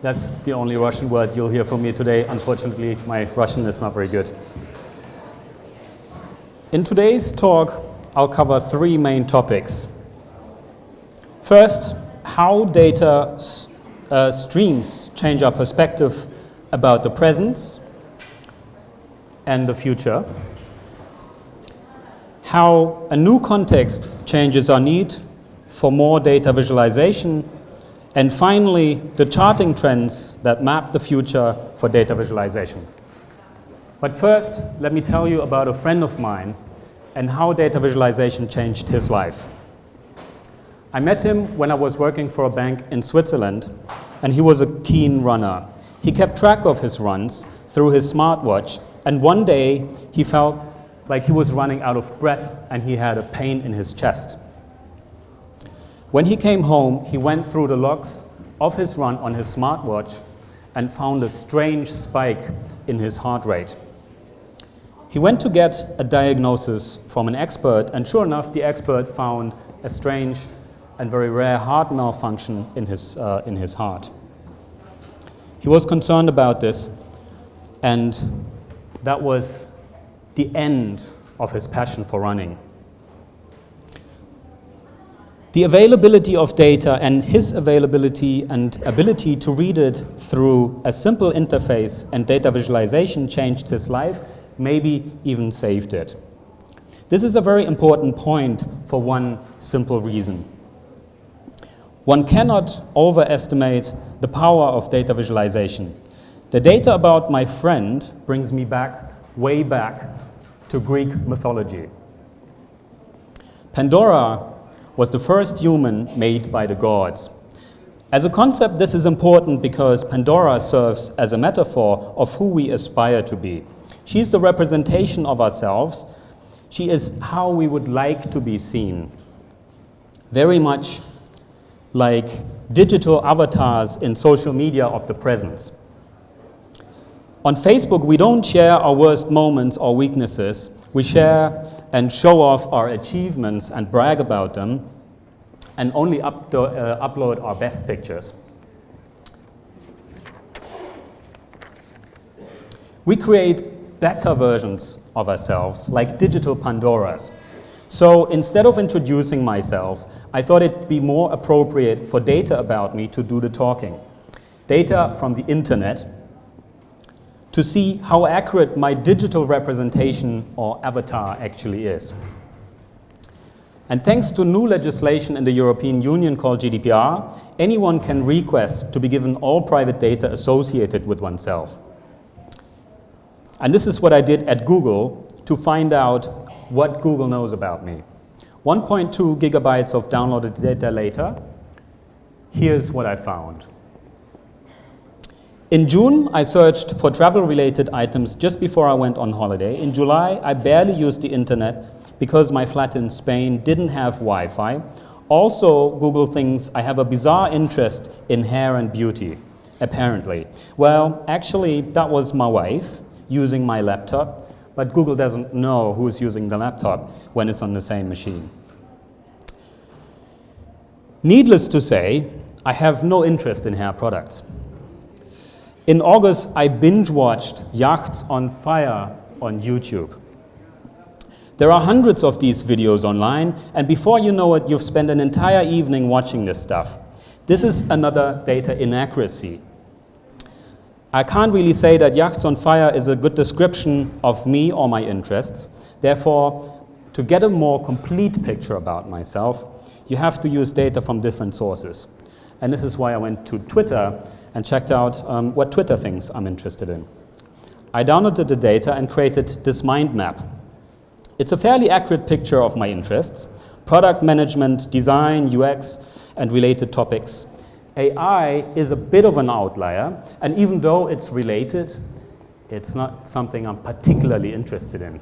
That's the only Russian word you'll hear from me today. Unfortunately, my Russian is not very good. In today's talk, I'll cover three main topics. First, how data streams change our perspective about the present and the future. How a new context changes our need for more data visualization. And finally, the charting trends that map the future for data visualization. But first, let me tell you about a friend of mine and how data visualization changed his life. I met him when I was working for a bank in Switzerland, and he was a keen runner. He kept track of his runs through his smartwatch, and one day he felt like he was running out of breath and he had a pain in his chest. When he came home, he went through the logs of his run on his smartwatch and found a strange spike in his heart rate. He went to get a diagnosis from an expert, and sure enough, the expert found a strange and very rare heart malfunction in his heart. He was concerned about this, and that was the end of his passion for running. The availability of data and his availability and ability to read it through a simple interface and data visualization changed his life, maybe even saved it. This is a very important point for one simple reason. One cannot overestimate the power of data visualization. The data about my friend brings me way back to Greek mythology. Pandora was the first human made by the gods. As a concept, this is important because Pandora serves as a metaphor of who we aspire to be. She's the representation of ourselves. She is how we would like to be seen. Very much like digital avatars in social media of the present. On Facebook, we don't share our worst moments or weaknesses. We share and show off our achievements and brag about them, and only upload our best pictures. We create better versions of ourselves, like digital Pandoras. So instead of introducing myself, I thought it'd be more appropriate for data about me to do the talking. Data from the internet, to see how accurate my digital representation or avatar actually is. And thanks to new legislation in the European Union called GDPR, anyone can request to be given all private data associated with oneself. And this is what I did at Google to find out what Google knows about me. 1.2 gigabytes of downloaded data later, here's what I found. In June, I searched for travel-related items just before I went on holiday. In July, I barely used the internet because my flat in Spain didn't have Wi-Fi. Also, Google thinks I have a bizarre interest in hair and beauty, apparently. Well, actually, that was my wife using my laptop, but Google doesn't know who's using the laptop when it's on the same machine. Needless to say, I have no interest in hair products. In August, I binge-watched Yachts on Fire on YouTube. There are hundreds of these videos online, and before you know it, you've spent an entire evening watching this stuff. This is another data inaccuracy. I can't really say that Yachts on Fire is a good description of me or my interests. Therefore, to get a more complete picture about myself, you have to use data from different sources. And this is why I went to Twitter and checked out what Twitter thinks I'm interested in. I downloaded the data and created this mind map. It's a fairly accurate picture of my interests: product management, design, UX, and related topics. AI is a bit of an outlier, and even though it's related, it's not something I'm particularly interested in.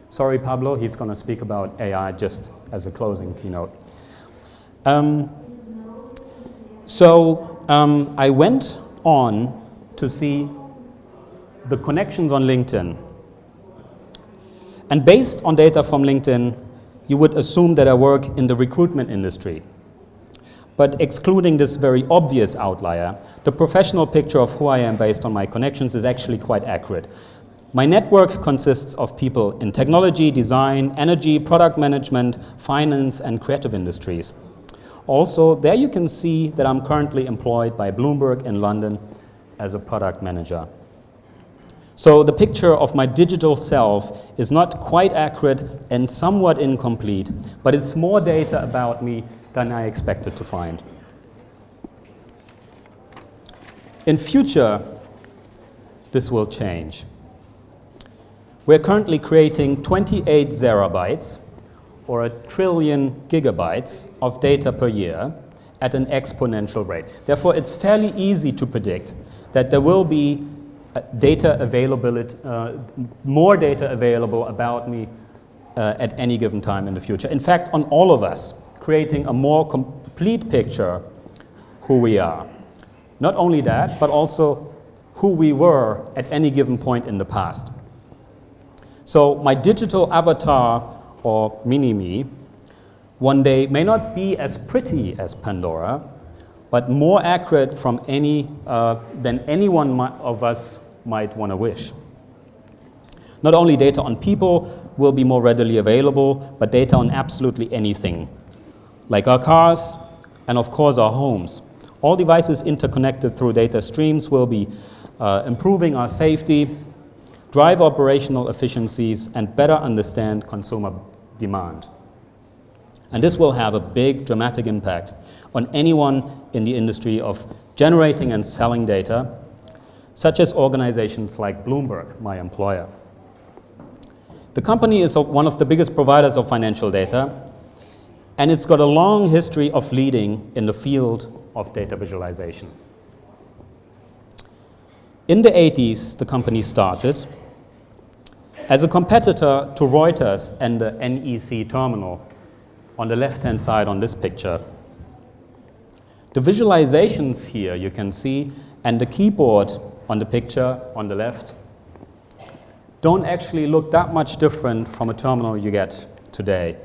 Sorry, Pablo, he's going to speak about AI just as a closing keynote. I went on to see the connections on LinkedIn. And based on data from LinkedIn, you would assume that I work in the recruitment industry. But excluding this very obvious outlier, the professional picture of who I am based on my connections is actually quite accurate. My network consists of people in technology, design, energy, product management, finance, and creative industries. Also, there you can see that I'm currently employed by Bloomberg in London as a product manager. So the picture of my digital self is not quite accurate and somewhat incomplete, but it's more data about me than I expected to find. In future, this will change. We're currently creating 28 zettabytes, or 1 trillion gigabytes of data per year at an exponential rate. Therefore, it's fairly easy to predict that there will be more data available about me at any given time in the future. In fact, on all of us, creating a more complete picture who we are. Not only that, but also who we were at any given point in the past. So my digital avatar, or mini-me, one day may not be as pretty as Pandora, but more accurate from than any one of us might want to wish. Not only data on people will be more readily available, but data on absolutely anything, like our cars and of course our homes. All devices interconnected through data streams will be improving our safety, drive operational efficiencies, and better understand consumer demand. And this will have a big, dramatic impact on anyone in the industry of generating and selling data, such as organizations like Bloomberg, my employer. The company is one of the biggest providers of financial data, and it's got a long history of leading in the field of data visualization. In the 80s, the company started as a competitor to Reuters and the NEC terminal on the left-hand side on this picture. The visualizations here you can see, and the keyboard on the picture on the left, don't actually look that much different from a terminal you get today.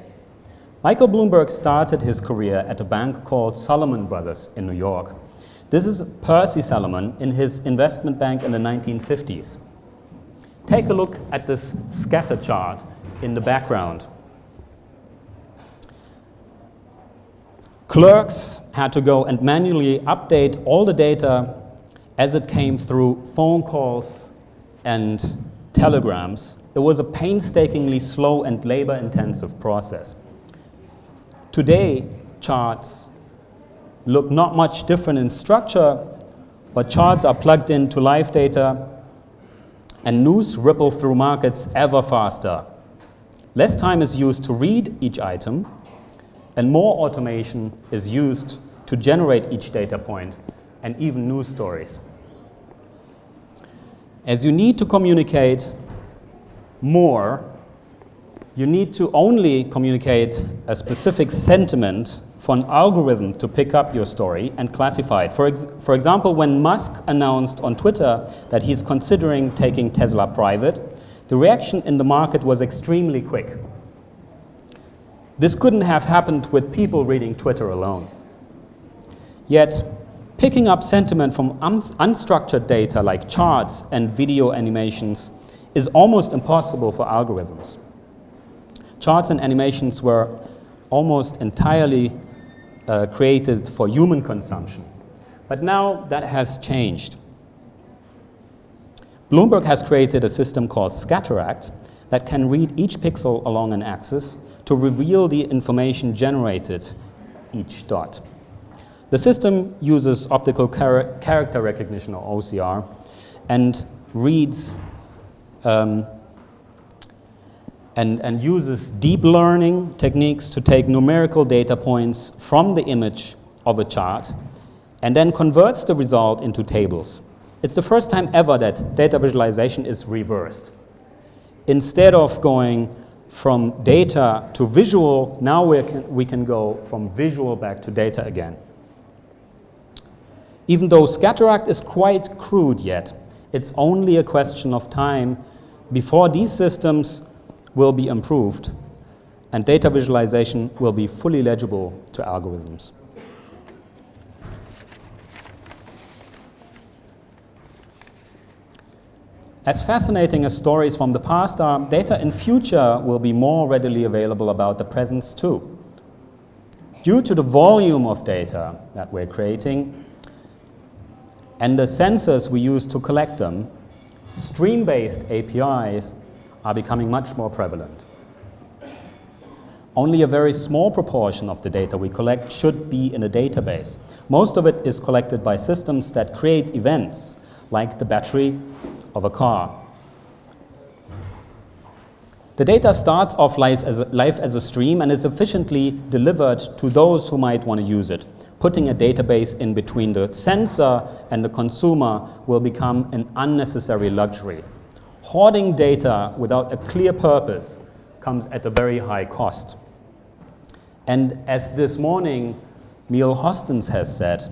Michael Bloomberg started his career at a bank called Salomon Brothers in New York. This is Percy Salomon in his investment bank in the 1950s. Take a look at this scatter chart in the background. Clerks had to go and manually update all the data as it came through phone calls and telegrams. It was a painstakingly slow and labor-intensive process. Today, charts look not much different in structure, but charts are plugged into live data and news ripple through markets ever faster. Less time is used to read each item, and more automation is used to generate each data point and even news stories. As you need to communicate more, you need to only communicate a specific sentiment for an algorithm to pick up your story and classify it. For example, when Musk announced on Twitter that he's considering taking Tesla private, the reaction in the market was extremely quick. This couldn't have happened with people reading Twitter alone. Yet, picking up sentiment from unstructured data like charts and video animations is almost impossible for algorithms. Charts and animations were almost entirely created for human consumption. But now that has changed. Bloomberg has created a system called Scatteract that can read each pixel along an axis to reveal the information generated each dot. The system uses optical character recognition, or OCR, and reads and uses deep learning techniques to take numerical data points from the image of a chart and then converts the result into tables. It's the first time ever that data visualization is reversed. Instead of going from data to visual, now we can go from visual back to data again. Even though Scatteract is quite crude yet, it's only a question of time before these systems will be improved and data visualization will be fully legible to algorithms. As fascinating as stories from the past are, data in future will be more readily available about the present too. Due to the volume of data that we're creating and the sensors we use to collect them, stream-based APIs are becoming much more prevalent. Only a very small proportion of the data we collect should be in a database. Most of it is collected by systems that create events, like the battery of a car. The data starts off life as a stream and is efficiently delivered to those who might want to use it. Putting a database in between the sensor and the consumer will become an unnecessary luxury. Hoarding data without a clear purpose comes at a very high cost. And as this morning Neil Hostens has said,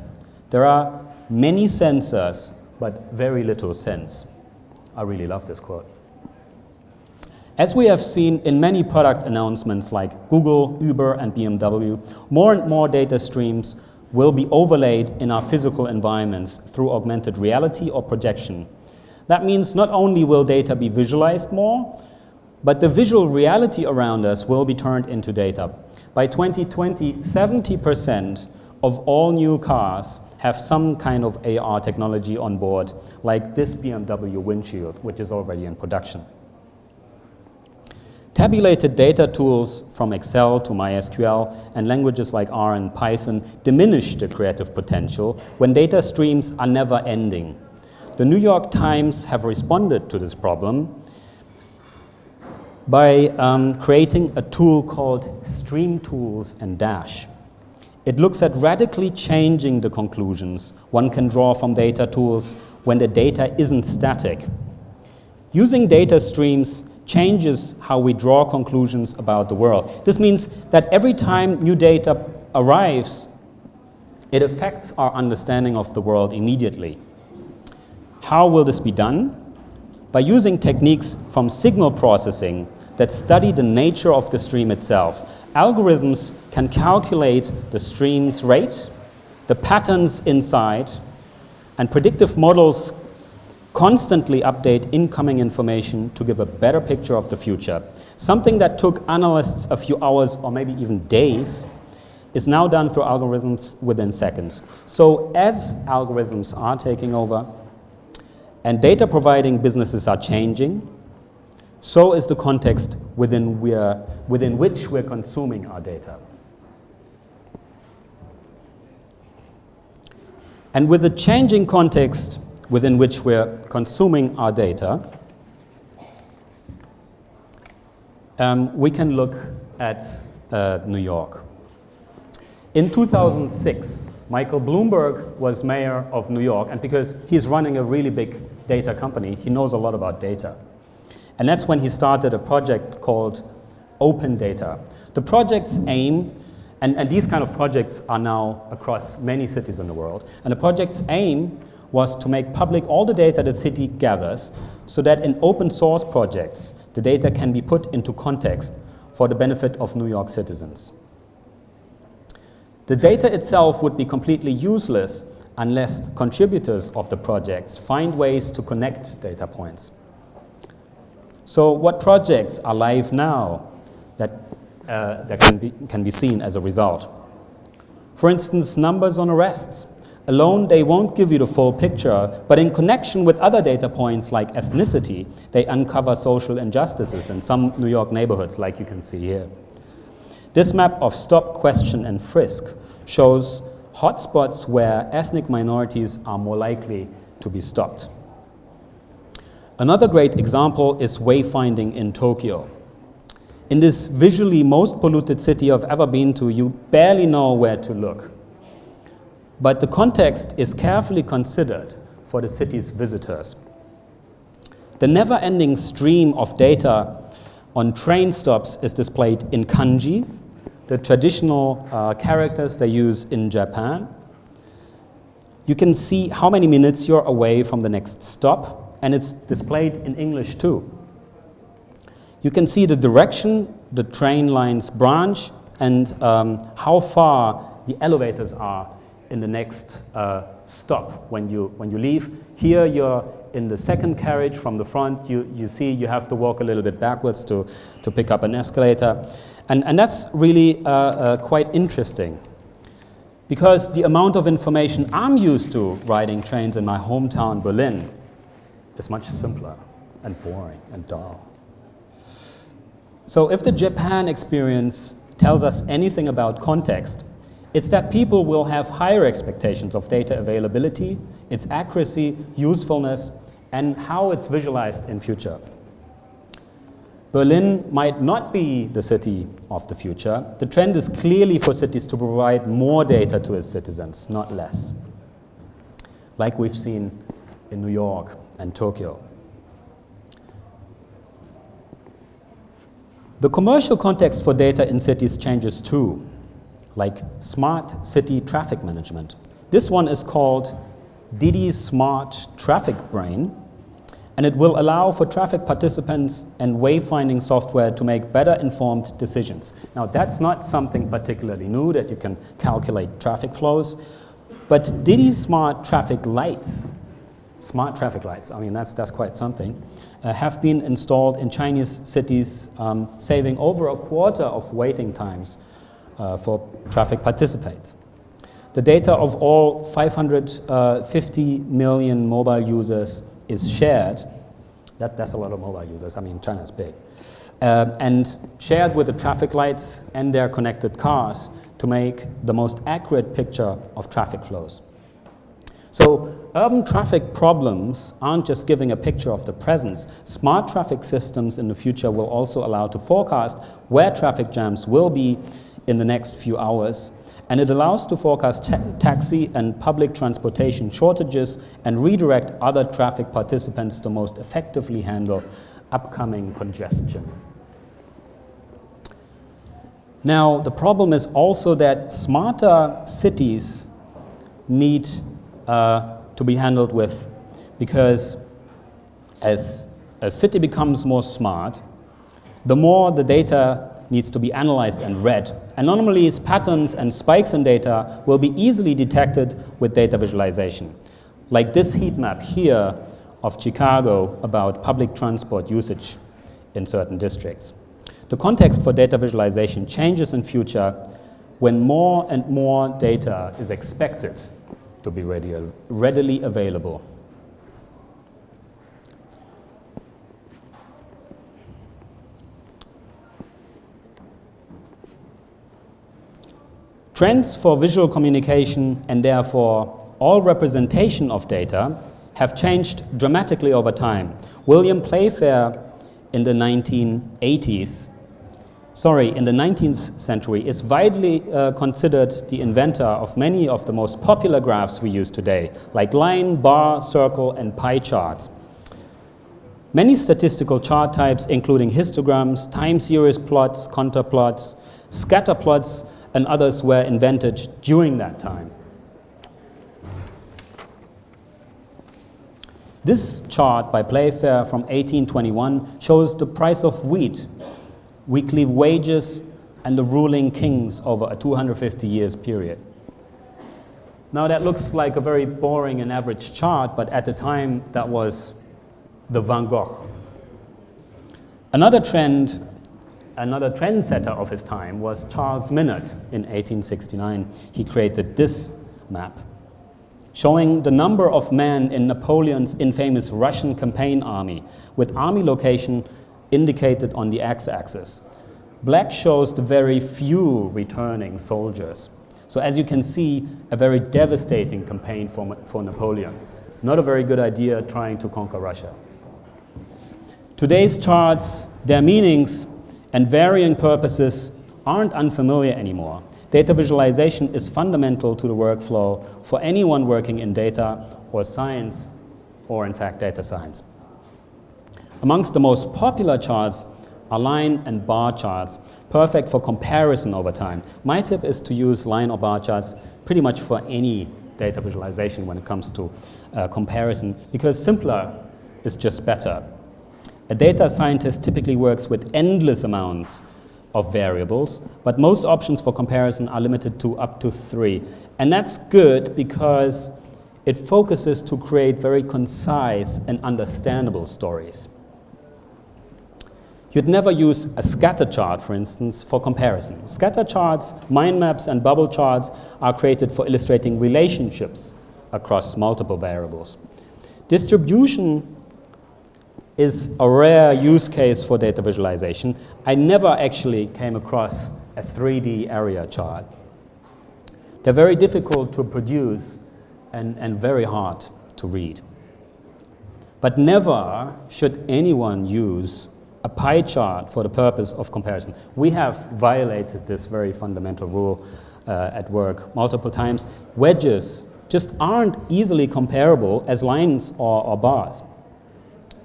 there are many sensors but very little sense. I really love this quote. As we have seen in many product announcements like Google, Uber, and BMW, more and more data streams will be overlaid in our physical environments through augmented reality or projection. That means not only will data be visualized more, but the visual reality around us will be turned into data. By 2020, 70% of all new cars have some kind of AR technology on board, like this BMW windshield, which is already in production. Tabulated data tools from Excel to MySQL and languages like R and Python diminish the creative potential when data streams are never ending. The New York Times have responded to this problem by creating a tool called Stream Tools and Dash. It looks at radically changing the conclusions one can draw from data tools when the data isn't static. Using data streams changes how we draw conclusions about the world. This means that every time new data arrives, it affects our understanding of the world immediately. How will this be done? By using techniques from signal processing that study the nature of the stream itself. Algorithms can calculate the stream's rate, the patterns inside, and predictive models constantly update incoming information to give a better picture of the future. Something that took analysts a few hours or maybe even days is now done through algorithms within seconds. So as algorithms are taking over and data providing businesses are changing, so is the context within which we're consuming our data. And with the changing context within which we're consuming our data, we can look at New York. In 2006, Michael Bloomberg was mayor of New York, and because he's running a really big data company, he knows a lot about data. And that's when he started a project called Open Data. The project's aim, and these kind of projects are now across many cities in the world, and the project's aim was to make public all the data the city gathers so that in open source projects, the data can be put into context for the benefit of New York citizens. The data itself would be completely useless unless contributors of the projects find ways to connect data points. So what projects are live now that can be seen as a result? For instance, numbers on arrests. Alone, they won't give you the full picture, but in connection with other data points like ethnicity, they uncover social injustices in some New York neighborhoods, like you can see here. This map of stop, question, and frisk shows hotspots where ethnic minorities are more likely to be stopped. Another great example is wayfinding in Tokyo. In this visually most polluted city I've ever been to, you barely know where to look. But the context is carefully considered for the city's visitors. The never-ending stream of data on train stops is displayed in kanji, the traditional characters they use in Japan. You can see how many minutes you're away from the next stop, and it's displayed in English too. You can see the direction the train lines branch and how far the elevators are in the next stop when you leave. Here you're in the second carriage from the front, you see you have to walk a little bit backwards to pick up an escalator. And that's really quite interesting, because the amount of information I'm used to riding trains in my hometown, Berlin, is much simpler and boring and dull. So if the Japan experience tells us anything about context, it's that people will have higher expectations of data availability, its accuracy, usefulness, and how it's visualized in future. Berlin might not be the city of the future. The trend is clearly for cities to provide more data to its citizens, not less, like we've seen in New York and Tokyo. The commercial context for data in cities changes too, like smart city traffic management. This one is called Didi's Smart Traffic Brain, and it will allow for traffic participants and wayfinding software to make better informed decisions. Now, that's not something particularly new, that you can calculate traffic flows, but Didi's smart traffic lights, I mean, that's quite something, have been installed in Chinese cities, saving over a quarter of waiting times for traffic participants. The data of all 550 million mobile users is shared. That's a lot of mobile users. I mean, China's big. And shared with the traffic lights and their connected cars to make the most accurate picture of traffic flows. So urban traffic problems aren't just giving a picture of the presence. Smart traffic systems in the future will also allow to forecast where traffic jams will be in the next few hours. And it allows to forecast taxi and public transportation shortages and redirect other traffic participants to most effectively handle upcoming congestion. Now, the problem is also that smarter cities need to be handled with, because as a city becomes more smart, the more the data needs to be analyzed and read. Anomalies, patterns, and spikes in data will be easily detected with data visualization. Like this heat map here of Chicago about public transport usage in certain districts. The context for data visualization changes in future when more and more data is expected to be readily available. Trends for visual communication, and therefore all representation of data, have changed dramatically over time. William Playfair in the 19th century is widely considered the inventor of many of the most popular graphs we use today, like line, bar, circle, and pie charts. Many statistical chart types, including histograms, time series plots, contour plots, scatter plots, and others were invented during that time. This chart by Playfair from 1821 shows the price of wheat, weekly wages, and the ruling kings over a 250 years period. Now that looks like a very boring and average chart, but at the time that was the Van Gogh. Another trendsetter of his time was Charles Minard in 1869. He created this map, showing the number of men in Napoleon's infamous Russian campaign army, with army location indicated on the x-axis. Black shows the very few returning soldiers. So as you can see, a very devastating campaign for Napoleon. Not a very good idea trying to conquer Russia. Today's charts, their meanings and varying purposes aren't unfamiliar anymore. Data visualization is fundamental to the workflow for anyone working in data or science, or in fact data science. Amongst the most popular charts are line and bar charts, perfect for comparison over time. My tip is to use line or bar charts pretty much for any data visualization when it comes to comparison, because simpler is just better. A data scientist typically works with endless amounts of variables, but most options for comparison are limited to up to 3. And that's good because It focuses to create very concise and understandable stories. You'd never use a scatter chart, for instance, for comparison. Scatter charts, mind maps, and bubble charts are created for illustrating relationships across multiple variables. Distribution is a rare use case for data visualization. I never actually came across a 3D area chart. They're very difficult to produce and very hard to read. But never should anyone use a pie chart for the purpose of comparison. We have violated this very fundamental rule at work multiple times. Wedges just aren't easily comparable as lines or bars.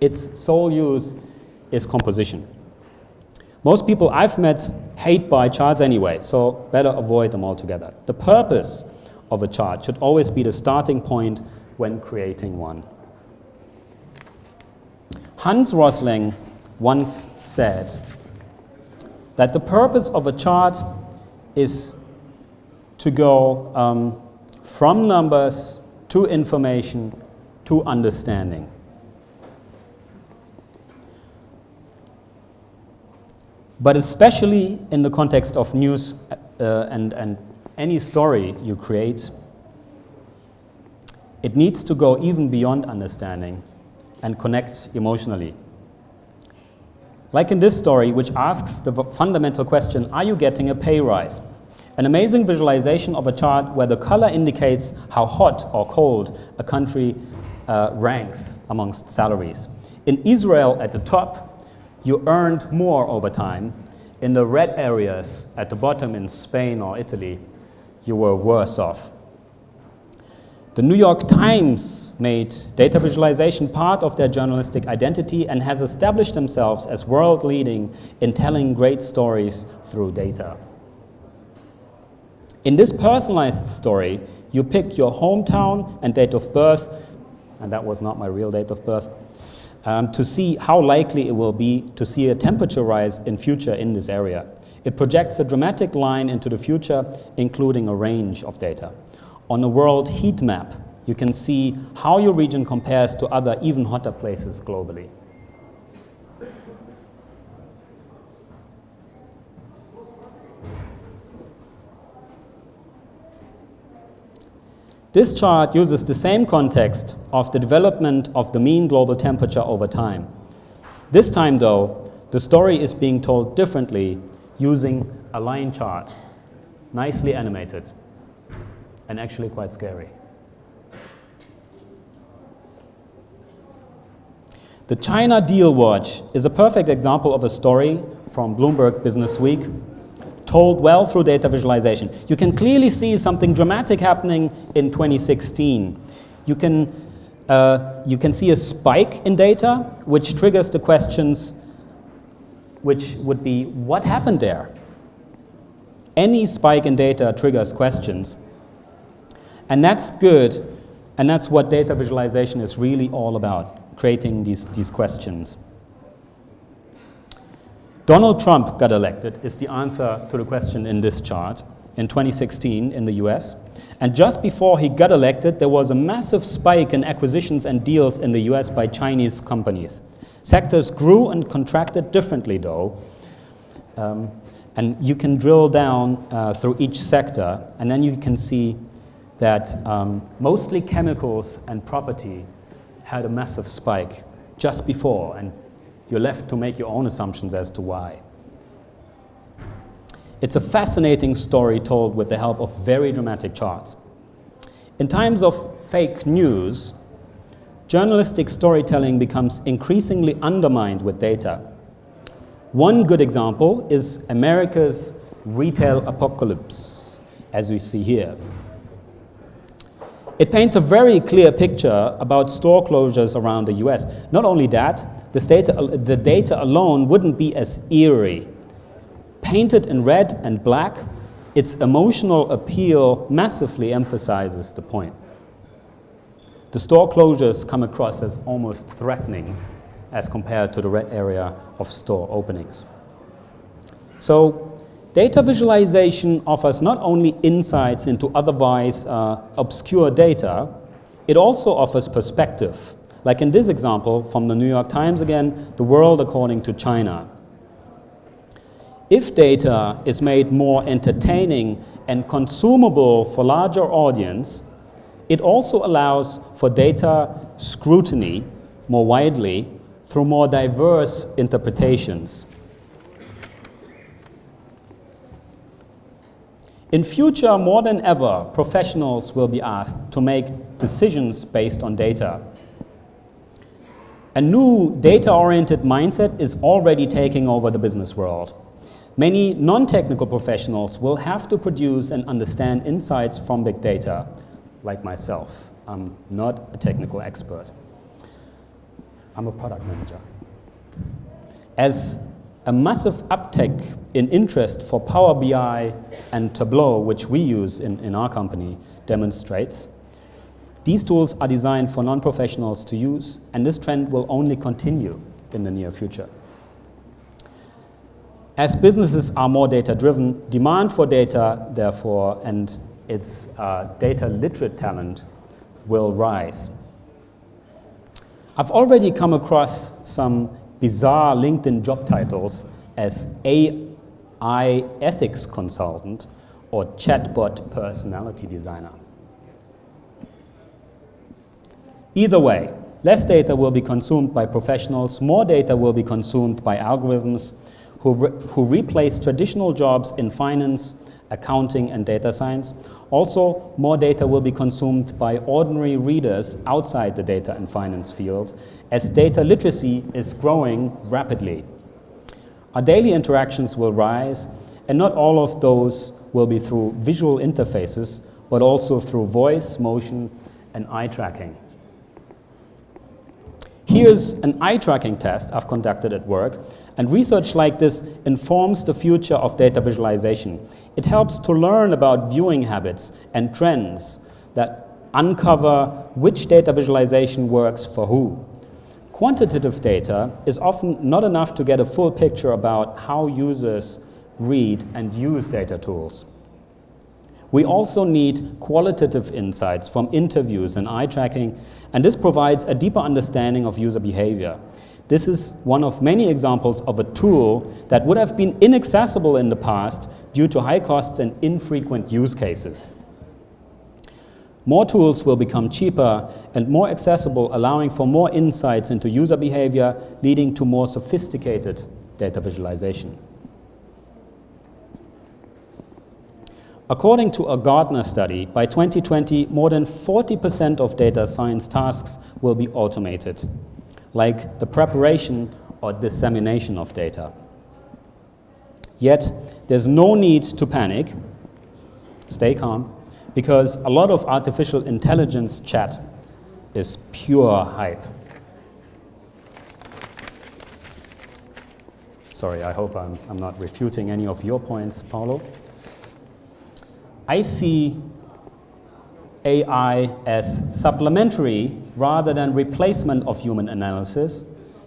Its sole use is composition. Most people I've met hate pie charts anyway, so better avoid them altogether. The purpose of a chart should always be the starting point when creating one. Hans Rosling once said that the purpose of a chart is to go from numbers to information to understanding. But especially in the context of news and any story you create, it needs to go even beyond understanding and connect emotionally. Like in this story, which asks the fundamental question, are you getting a pay rise? An amazing visualization of a chart where the color indicates how hot or cold a country ranks amongst salaries. In Israel at the top, you earned more over time. In the red areas at the bottom in Spain or Italy, you were worse off. The New York Times made data visualization part of their journalistic identity and has established themselves as world-leading in telling great stories through data. In this personalized story, you pick your hometown and date of birth, and that was not my real date of birth, to see how likely it will be to see a temperature rise in future in this area. It projects a dramatic line into the future, including a range of data. On a world heat map, you can see how your region compares to other even hotter places globally. This chart uses the same context of the development of the mean global temperature over time. This time, though, the story is being told differently using a line chart, nicely animated, and actually quite scary. The China Deal Watch is a perfect example of a story from Bloomberg Business Week, told well through data visualization. You can clearly see something dramatic happening in 2016. You can see a spike in data, which triggers the questions, which would be, what happened there? Any spike in data triggers questions. And that's good, and that's what data visualization is really all about, creating these questions. Donald Trump got elected is the answer to the question in this chart in 2016 in the US. And just before he got elected, there was a massive spike in acquisitions and deals in the US by Chinese companies. Sectors grew and contracted differently, though. And you can drill down through each sector, and then you can see that mostly chemicals and property had a massive spike just before, and you're left to make your own assumptions as to why. It's a fascinating story told with the help of very dramatic charts. In times of fake news, journalistic storytelling becomes increasingly undermined with data. One good example is America's retail apocalypse, as we see here. It paints a very clear picture about store closures around the US. Not only that, the data alone wouldn't be as eerie. Painted in red and black, its emotional appeal massively emphasizes the point. The store closures come across as almost threatening as compared to the red area of store openings. So, data visualization offers not only insights into otherwise obscure data, It also offers perspective, like in this example from the New York Times again, the world according to China. If data is made more entertaining and consumable for larger audience, it also allows for data scrutiny more widely through more diverse interpretations. In future, more than ever, professionals will be asked to make decisions based on data. A new data-oriented mindset is already taking over the business world. Many non-technical professionals will have to produce and understand insights from big data, like myself. I'm not a technical expert. I'm a product manager. As a massive uptick in interest for Power BI and Tableau, which we use in our company, demonstrates, these tools are designed for non-professionals to use, and this trend will only continue in the near future. As businesses are more data-driven, demand for data, therefore, and its data-literate talent will rise. I've already come across some bizarre LinkedIn job titles as AI ethics consultant or chatbot personality designer. Either way, less data will be consumed by professionals, more data will be consumed by algorithms who replace traditional jobs in finance, accounting, and data science. Also, more data will be consumed by ordinary readers outside the data and finance field, as data literacy is growing rapidly. Our daily interactions will rise, and not all of those will be through visual interfaces, but also through voice, motion, and eye tracking. Here's an eye tracking test I've conducted at work, and research like this informs the future of data visualization. It helps to learn about viewing habits and trends that uncover which data visualization works for who. Quantitative data is often not enough to get a full picture about how users read and use data tools. We also need qualitative insights from interviews and eye tracking, and this provides a deeper understanding of user behavior. This is one of many examples of a tool that would have been inaccessible in the past due to high costs and infrequent use cases. More tools will become cheaper and more accessible, allowing for more insights into user behavior, leading to more sophisticated data visualization. According to a Gartner study, by 2020, more than 40% of data science tasks will be automated, like the preparation or dissemination of data. Yet, there's no need to panic, stay calm, because a lot of artificial intelligence chat is pure hype. Sorry, I hope I'm not refuting any of your points, Paulo. I see AI as supplementary rather than replacement of human analysis,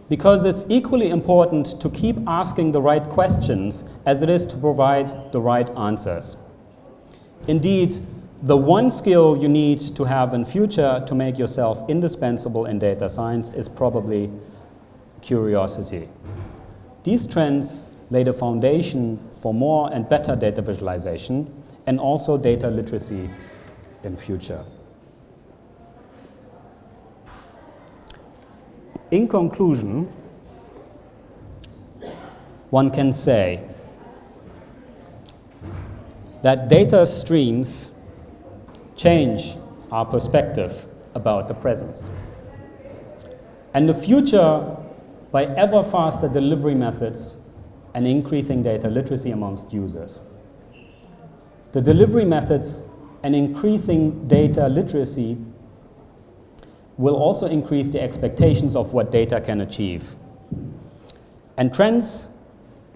because it's equally important to keep asking the right questions as it is to provide the right answers. Indeed, the one skill you need to have in future to make yourself indispensable in data science is probably curiosity. These trends lay the foundation for more and better data visualization and also data literacy in future. In conclusion, one can say that data streams change our perspective about the present. And the future, by ever faster delivery methods and increasing data literacy amongst users. The delivery methods and increasing data literacy will also increase the expectations of what data can achieve. And trends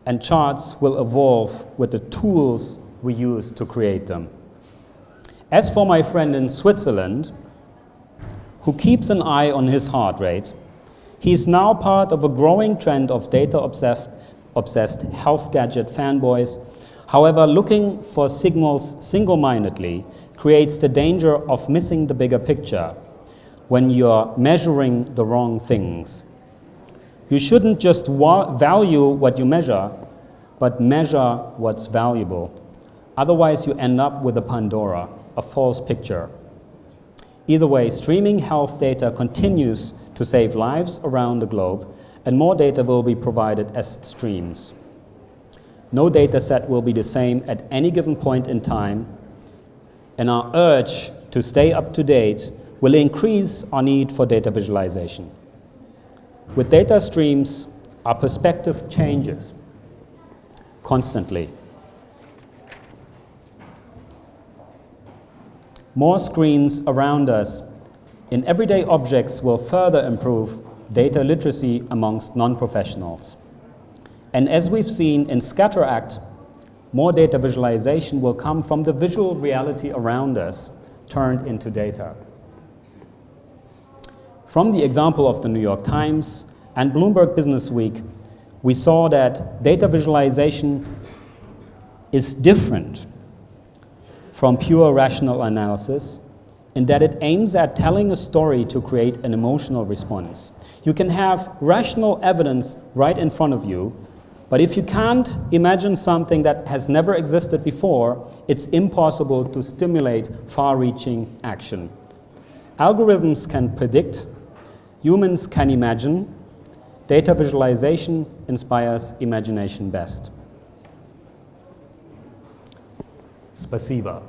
and charts will evolve with the tools we use to create them. As for my friend in Switzerland, who keeps an eye on his heart rate, he's now part of a growing trend of data-obsessed health gadget fanboys. However, looking for signals single-mindedly creates the danger of missing the bigger picture. when you're measuring the wrong things. You shouldn't just value what you measure, but measure what's valuable. Otherwise, you end up with a Pandora, a false picture. Either way, streaming health data continues to save lives around the globe, and more data will be provided as streams. No data set will be the same at any given point in time, and our urge to stay up to date will increase our need for data visualization. With data streams, our perspective changes constantly. More screens around us in everyday objects will further improve data literacy amongst non-professionals. And as we've seen in Scatter Act, more data visualization will come from the visual reality around us turned into data. From the example of the New York Times and Bloomberg Businessweek, we saw that data visualization is different from pure rational analysis in that it aims at telling a story to create an emotional response. You can have rational evidence right in front of you, but if you can't imagine something that has never existed before, it's impossible to stimulate far-reaching action. Algorithms can predict, humans can imagine. Data visualization inspires imagination best. Spasiba.